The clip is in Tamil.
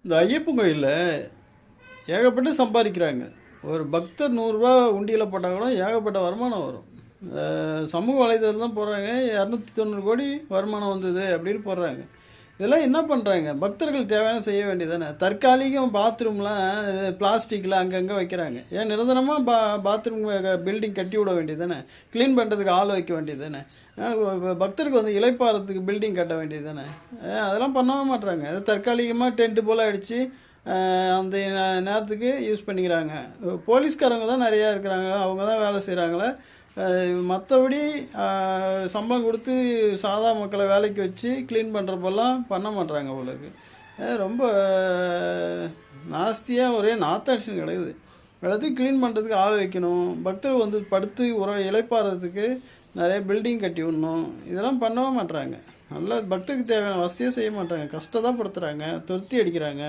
இந்த ஐயப்பன் கோயிலில் ஏகப்பட்டு சம்பாதிக்கிறாங்க. ஒரு பக்தர் நூறுரூவா உண்டியில் போட்டால் கூட ஏகப்பட்ட வருமானம் வரும். சமூக வலைதளம் தான் போடுறாங்க, 290 கோடி வருமானம் வந்தது அப்படின்னு போடுறாங்க. இதெல்லாம் என்ன பண்ணுறாங்க? பக்தர்கள் தேவையான செய்ய வேண்டியதானே. தற்காலிகம் பாத்ரூம்லாம் பிளாஸ்டிக்கில் அங்கங்கே வைக்கிறாங்க. ஏன் நிரந்தரமாக பாத்ரூம் பில்டிங் கட்டி விட வேண்டியது தானே. க்ளீன் பண்ணுறதுக்கு ஆள் வைக்க வேண்டியது தானே. பக்தருக்கு வந்து இளைப்பாறதுக்கு பில்டிங் கட்ட வேண்டியது தானே. அதெல்லாம் பண்ணவே மாட்றாங்க. அது தற்காலிகமாக டென்ட்டு போல் அடித்து அந்த நேரத்துக்கு யூஸ் பண்ணிக்கிறாங்க. போலீஸ்காரங்க தான் நிறையா இருக்கிறாங்க, அவங்க தான் வேலை செய்கிறாங்களே. மற்றபடி சம்பளம் கொடுத்து சாதா மக்களை வேலைக்கு வச்சு க்ளீன் பண்ணுறப்பெல்லாம் பண்ண மாட்றாங்க போலருக்கு. ரொம்ப நாஸ்தியாக ஒரே நாத்தாட்சின்னு கிடக்குது. எல்லாத்தையும் க்ளீன் பண்ணுறதுக்கு ஆள் வைக்கணும். பக்தர்கள் வந்து படுத்து இளைப்பாறதுக்கு நிறைய பில்டிங் கட்டி விடணும். இதெல்லாம் பண்ணவே மாட்றாங்க. நல்லா பக்தருக்கு தேவையான வசதியே செய்ய மாட்டாங்க. கஷ்டதான் படுத்துகிறாங்க, துரத்தி அடிக்கிறாங்க.